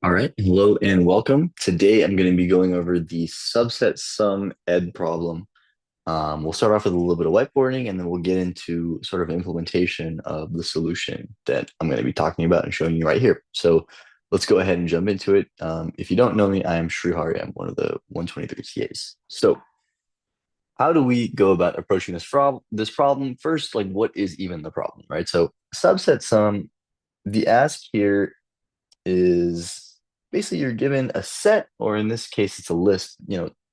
All right, hello and welcome. Today I'm going to be going over the subset sum ed problem. We'll start off with a little bit of whiteboarding and then we'll get into sort of implementation of the solution that I'm going to be talking about and showing you right here. So let's go ahead and jump into it. If you don't know me, I am Srihari. I'm one of the 123 TAs. So how do we go about approaching this problem? First, like what is even the problem, right? So subset sum, the ask here is basically you're given a set, or in this case, it's a list,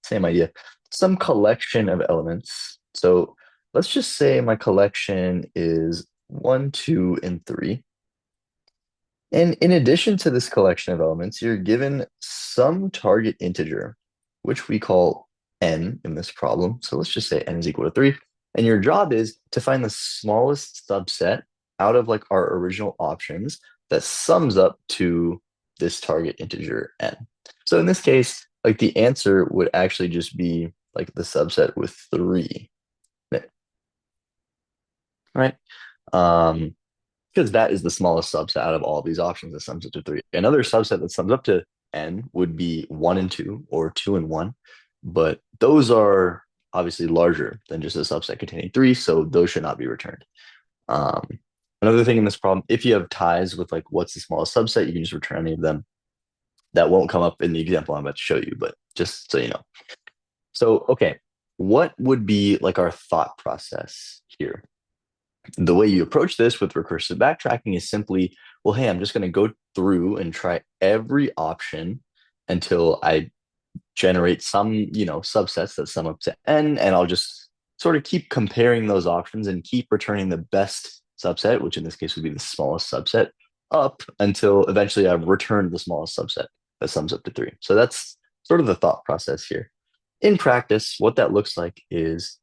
same idea, some collection of elements. So let's just say my collection is one, two, and three. And in addition to this collection of elements, you're given some target integer, which we call n in this problem. So let's just say n is equal to three. And your job is to find the smallest subset out of like our original options that sums up to this target integer n. So in this case, like the answer would actually just be like the subset with three, right? Because that is the smallest subset out of all these options that sums up to three. Another subset that sums up to n would be one and two or two and one, but those are obviously larger than just a subset containing three, so those should not be returned. Um, Another thing in this problem, if you have ties with like what's the smallest subset, you can just return any of them. That won't come up in the example I'm about to show you, but just so you know. So, okay, what would be like our thought process here? The way you approach this with recursive backtracking is simply, well, hey, I'm just going to go through and try every option until I generate some, subsets that sum up to n, and I'll just sort of keep comparing those options and keep returning the best subset, which in this case would be the smallest subset, up until eventually I've returned the smallest subset that sums up to three. So that's sort of the thought process here. In practice, what that looks like is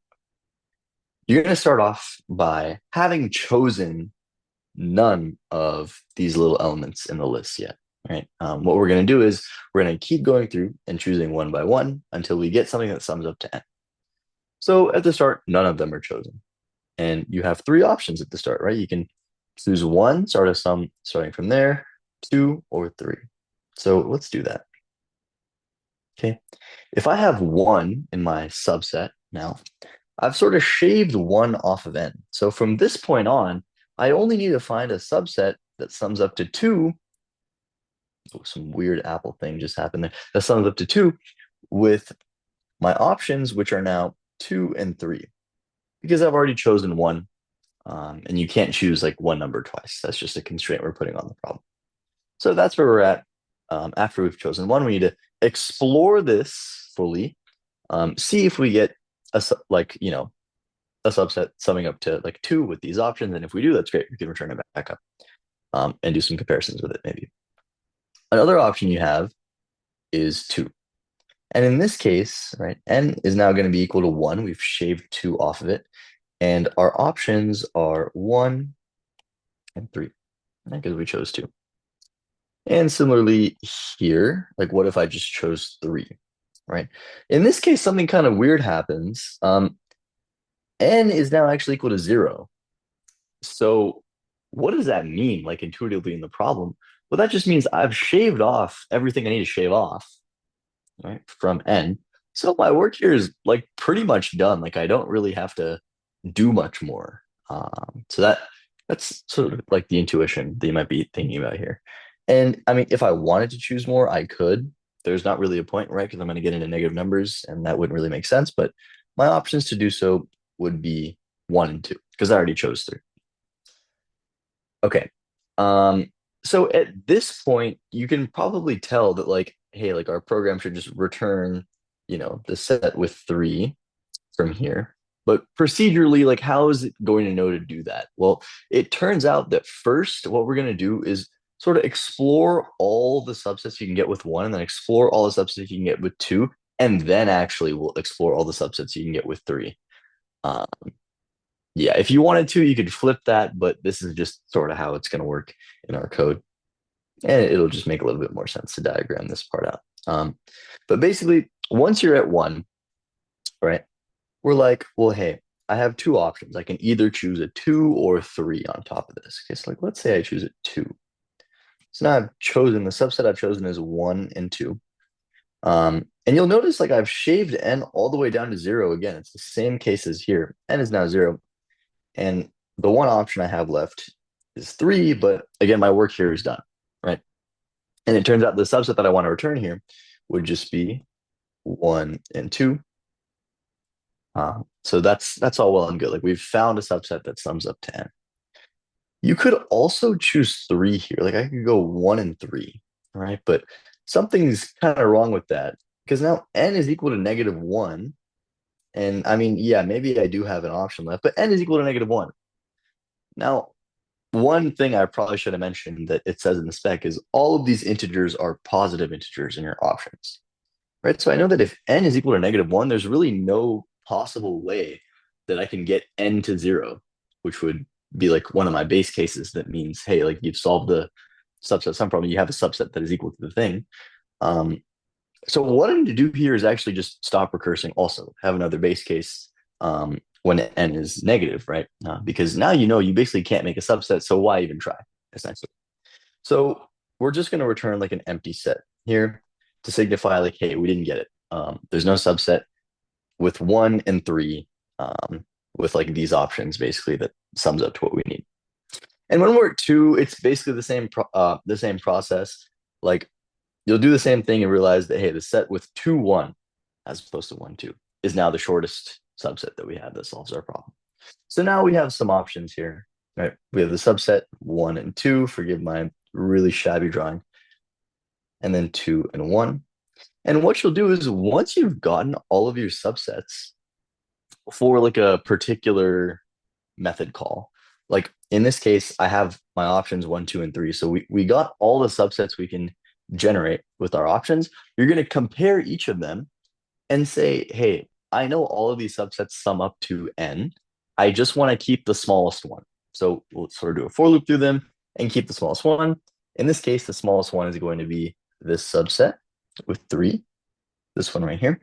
you're going to start off by having chosen none of these little elements in the list yet, right? What we're going to do is we're going to keep going through and choosing one by one until we get something that sums up to n. So at the start, none of them are chosen. And you have three options at the start, right? You can choose one, start a sum starting from there, two, or three. So let's do that. Okay. If I have one in my subset now, I've sort of shaved one off of n. So from this point on, I only need to find a subset that sums up to two. Oh, some weird Apple thing just happened there. That sums up to two with my options, which are now two and three, because I've already chosen one. And you can't choose like one number twice. That's just a constraint we're putting on the problem. So that's where we're at. After we've chosen one, we need to explore this fully, see if we get a subset summing up to like two with these options. And if we do, that's great. We can return it back up and do some comparisons with it maybe. Another option you have is two. And in this case, right, n is now going to be equal to one. We've shaved two off of it. And our options are one and three, because we chose two. And similarly here, like what if I just chose three, right? In this case, something kind of weird happens. N is now actually equal to zero. So what does that mean, like intuitively in the problem? Well, that just means I've shaved off everything I need to shave off, right, from n. So my work here is like pretty much done. Like I don't really have to do much more. So that's sort of like the intuition that you might be thinking about here. And I mean, if I wanted to choose more, I could. There's not really a point, right? Because I'm going to get into negative numbers, and that wouldn't really make sense. But my options to do so would be one and two, because I already chose three. Okay. So at this point, you can probably tell that like, hey, like our program should just return, the set with three from here. But procedurally, like how is it going to know to do that? Well, it turns out that first, what we're going to do is sort of explore all the subsets you can get with one, and then explore all the subsets you can get with two, and then actually we'll explore all the subsets you can get with three. Um, yeah, if you wanted to, you could flip that, but this is just sort of how it's going to work in our code. And it'll just make a little bit more sense to diagram this part out. But basically, once you're at one, right, we're like, well, hey, I have two options. I can either choose a two or a three on top of this. Okay, so like, let's say I choose a two. So now I've chosen the subset I've chosen is 1 and 2. And you'll notice like I've shaved n all the way down to 0 again. It's the same case as here. N is now 0. And the one option I have left is 3, but again, my work here is done, right? And it turns out the subset that I want to return here would just be 1 and 2. So that's all well and good. Like we've found a subset that sums up to n. You could also choose 3 here. Like I could go 1 and 3, right? But something's kind of wrong with that because now n is equal to -1. And I mean, yeah, maybe I do have an option left, but n is equal to -1. Now, one thing I probably should have mentioned that it says in the spec is all of these integers are positive integers in your options, right? So I know that if n is equal to -1, there's really no possible way that I can get n to 0, which would be like one of my base cases that means, hey, like you've solved the subset sum problem, you have a subset that is equal to the thing. So what I need to do here is actually just stop recursing also, have another base case when n is negative, right? Because now you know you basically can't make a subset, so why even try, essentially? So we're just going to return like an empty set here to signify like, hey, we didn't get it. There's no subset with 1 and 3 with like these options basically that sums up to what we need. And when we're at 2, it's basically the same process. Like you'll do the same thing and realize that hey, the set with 2, 1 as opposed to 1, 2 is now the shortest subset that we have that solves our problem. So now we have some options here, right? We have the subset 1 and 2, forgive my really shabby drawing, and then 2 and 1. And what you'll do is once you've gotten all of your subsets for like a particular method call, like in this case, I have my options 1, 2, and 3. So we got all the subsets we can generate with our options. You're going to compare each of them and say, hey, I know all of these subsets sum up to n. I just want to keep the smallest one. So we'll sort of do a for loop through them and keep the smallest one. In this case, the smallest one is going to be this subset with 3, this one right here.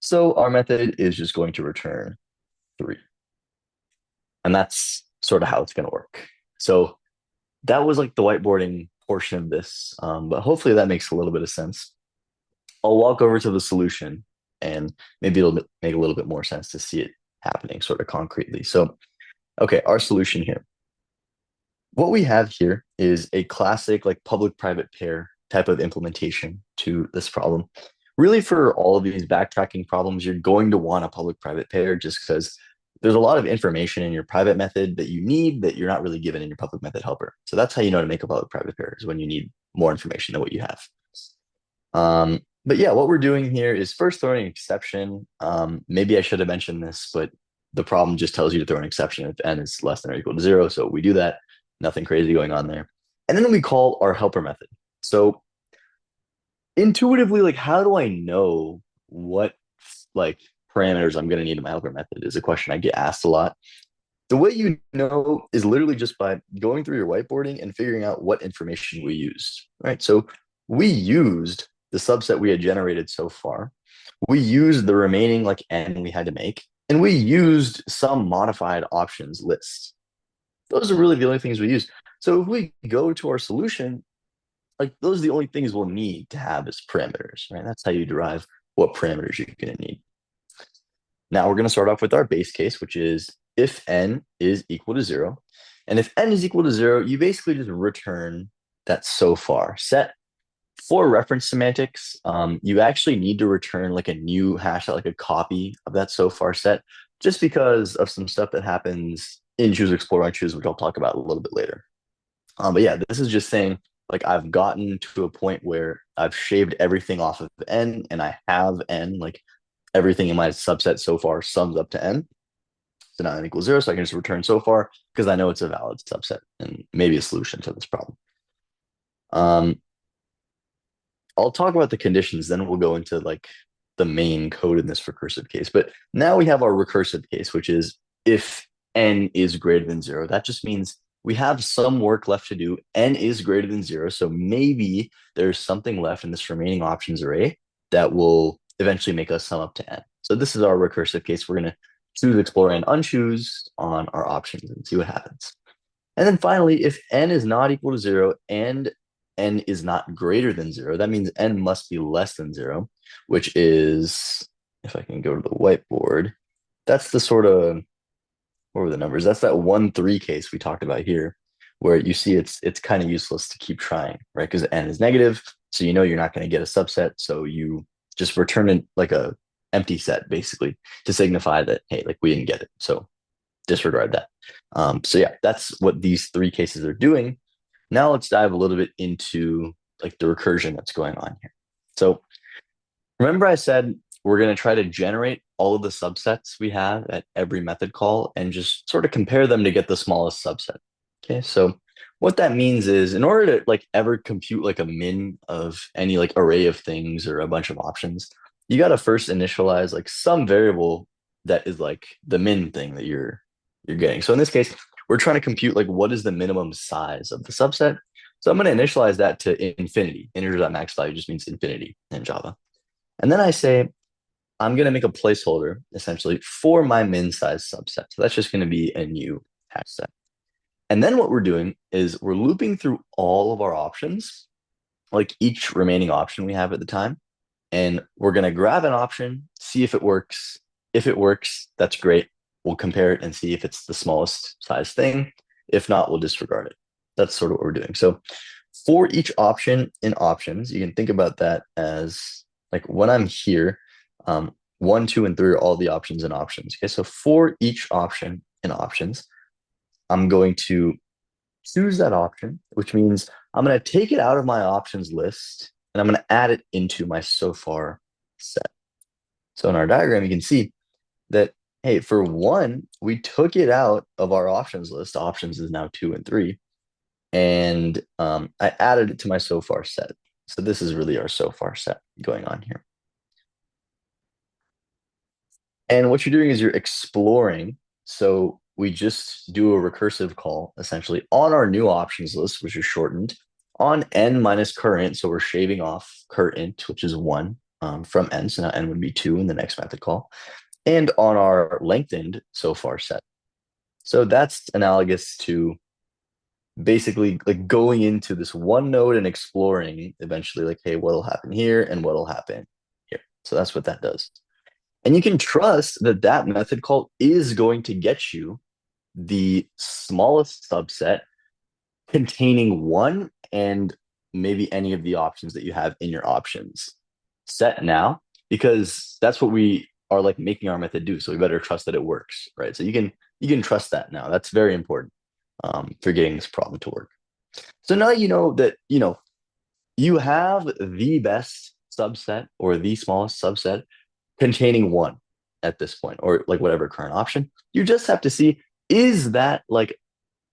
So our method is just going to return 3. And that's sort of how it's going to work. So that was like the whiteboarding portion of this, but hopefully that makes a little bit of sense. I'll walk over to the solution and maybe it'll make a little bit more sense to see it happening sort of concretely. So, okay, our solution here. What we have here is a classic like public-private pair type of implementation to this problem. Really, for all of these backtracking problems, you're going to want a public-private pair just because there's a lot of information in your private method that you need that you're not really given in your public method helper. So that's how you know to make a public-private pair is when you need more information than what you have. But yeah, what we're doing here is first throwing an exception. Maybe I should have mentioned this, but the problem just tells you to throw an exception if n is less than or equal to 0. So we do that. Nothing crazy going on there. And then we call our helper method. So intuitively, like, how do I know what like parameters I'm going to need in my helper method is a question I get asked a lot. The way you know is literally just by going through your whiteboarding and figuring out what information we used, right? So we used the subset we had generated so far. We used the remaining like n we had to make, and we used some modified options list. Those are really the only things we use. So if we go to our solution, like those are the only things we'll need to have as parameters, right? That's how you derive what parameters you're going to need. Now we're going to start off with our base case, which is if n is equal to 0. And if n is equal to 0, you basically just return that so far set. For reference semantics, you actually need to return like a new hash, like a copy of that so far set, just because of some stuff that happens in Choose Explorer and Choose, which I'll talk about a little bit later. But yeah, this is just saying like I've gotten to a point where I've shaved everything off of n and I have n, like everything in my subset so far sums up to n. So now n equals 0, so I can just return so far because I know it's a valid subset and maybe a solution to this problem. I'll talk about the conditions, then we'll go into like the main code in this recursive case. But now we have our recursive case, which is if n is greater than 0. That just means we have some work left to do. N is greater than 0. So maybe there's something left in this remaining options array that will eventually make us sum up to n. So this is our recursive case. We're going to choose, explore, and unchoose on our options and see what happens. And then finally, if n is not equal to zero and n is not greater than zero, that means n must be less than zero, which is, if I can go to the whiteboard, that's the sort of, what were the numbers? That's that 1, 3 case we talked about here, where you see it's kind of useless to keep trying, right? Because n is negative, so you know you're not going to get a subset, so you just return it like a empty set, basically, to signify that, hey, like we didn't get it. So disregard that. So yeah, that's what these 3 cases are doing. Now let's dive a little bit into like the recursion that's going on here. So remember I said we're going to try to generate all of the subsets we have at every method call and just sort of compare them to get the smallest subset. Okay, so what that means is in order to like ever compute like a min of any like array of things or a bunch of options, you got to first initialize like some variable that is like the min thing that you're getting. So in this case, we're trying to compute like what is the minimum size of the subset. So I'm going to initialize that to infinity. Integer.max value just means infinity in Java. And then I say, I'm going to make a placeholder essentially for my min size subset. So that's just going to be a new hash set. And then what we're doing is we're looping through all of our options, like each remaining option we have at the time. And we're going to grab an option, see if it works. If it works, that's great. We'll compare it and see if it's the smallest size thing. If not, we'll disregard it. That's sort of what we're doing. So for each option in options, you can think about that as like when I'm here, 1, 2, and 3 are all the options in options. Okay, so for each option in options, I'm going to choose that option, which means I'm going to take it out of my options list and I'm going to add it into my so far set. So in our diagram, you can see that, hey, for 1, we took it out of our options list. Options is now 2 and 3. And I added it to my so far set. So this is really our so far set going on here. And what you're doing is you're exploring. So we just do a recursive call essentially on our new options list, which is shortened, on n minus current. So we're shaving off current, which is 1 from n. So now n would be 2 in the next method call. And on our lengthened so far set. So that's analogous to basically like going into this one node and exploring eventually, like, hey, what'll happen here and what'll happen here. So that's what that does. And you can trust that that method call is going to get you the smallest subset containing 1 and maybe any of the options that you have in your options set now, because that's what we are like making our method do. So we better trust that it works, right? So you can trust that now. That's very important for getting this problem to work. So now you know that you have the best subset or the smallest subset containing 1 at this point, or like whatever current option. You just have to see, is that like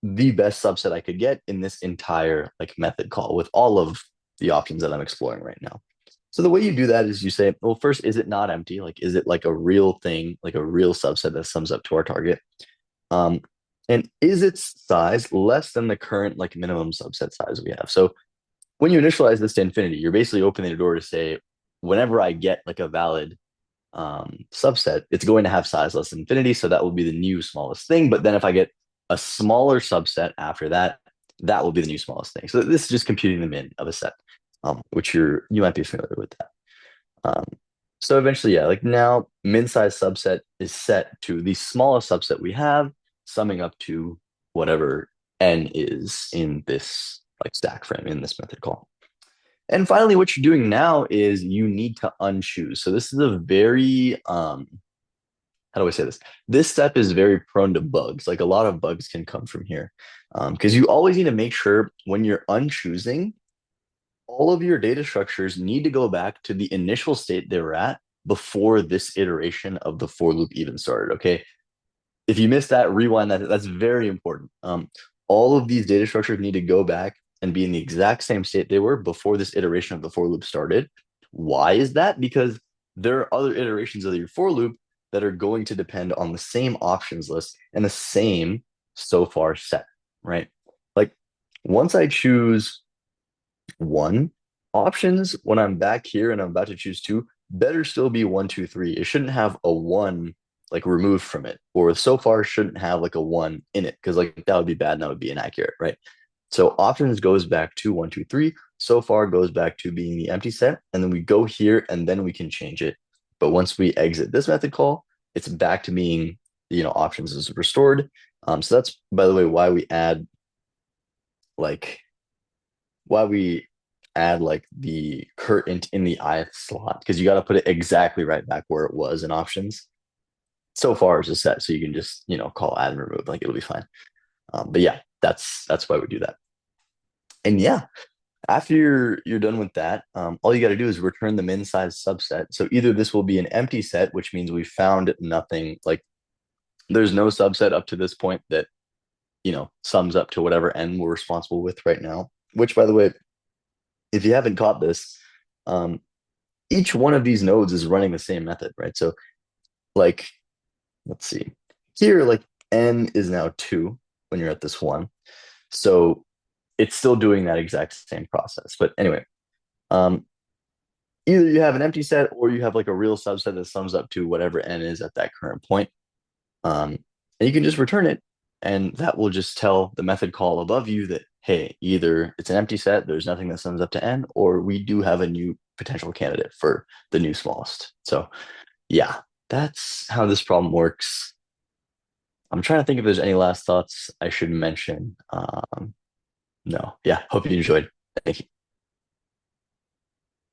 the best subset I could get in this entire like method call with all of the options that I'm exploring right now. So the way you do that is you say, well, first, is it not empty? Like, is it like a real thing, like a real subset that sums up to our target? Um, and is its size less than the current like minimum subset size we have? So when you initialize this to infinity, you're basically opening the door to say, whenever I get like a valid subset, it's going to have size less than infinity. So that will be the new smallest thing. But then if I get a smaller subset after that, that will be the new smallest thing. So this is just computing the min of a set, which you might be familiar with that. Um, so eventually, yeah, like now min size subset is set to the smallest subset we have, summing up to whatever n is in this like stack frame in this method call. And finally, what you're doing now is you need to unchoose. So this is a very how do I say this? This step is very prone to bugs. Like a lot of bugs can come from here. Because you always need to make sure when you're unchoosing, all of your data structures need to go back to the initial state they were at before this iteration of the for loop even started. Okay. If you missed that, rewind that. That's very important. All of these data structures need to go back and be in the exact same state they were before this iteration of the for loop started. Why is that? Because there are other iterations of your for loop that are going to depend on the same options list and the same so far set, right? Like once I choose 1, options when I'm back here and I'm about to choose 2 better still be 1, 2, 3. It shouldn't have a 1 like removed from it, or so far shouldn't have like a one in it because like that would be bad and that would be inaccurate, right? So options goes back to one, two, three. So far goes back to being the empty set, and then we go here and then we can change it. But once we exit this method call, it's back to being, options is restored. So that's, by the way, like why we add like the current in the ith slot, because you got to put it exactly right back where it was in options. So far is a set, so you can just call add and remove, like it'll be fine. But yeah, that's why we do that. And yeah, after you're done with that, all you got to do is return the min size subset. So either this will be an empty set, which means we found nothing, like there's no subset up to this point that sums up to whatever n we're responsible with right now. Which, by the way, if you haven't caught this, um, each one of these nodes is running the same method, right? So like, let's see, here like n is now 2 when you're at this one. So it's still doing that exact same process. But anyway, um, either you have an empty set or you have like a real subset that sums up to whatever n is at that current point. And you can just return it, and that will just tell the method call above you that, hey, either it's an empty set, there's nothing that sums up to n, or we do have a new potential candidate for the new smallest. So yeah, that's how this problem works. I'm trying to think if there's any last thoughts I should mention. No, yeah, hope you enjoyed. Thank you.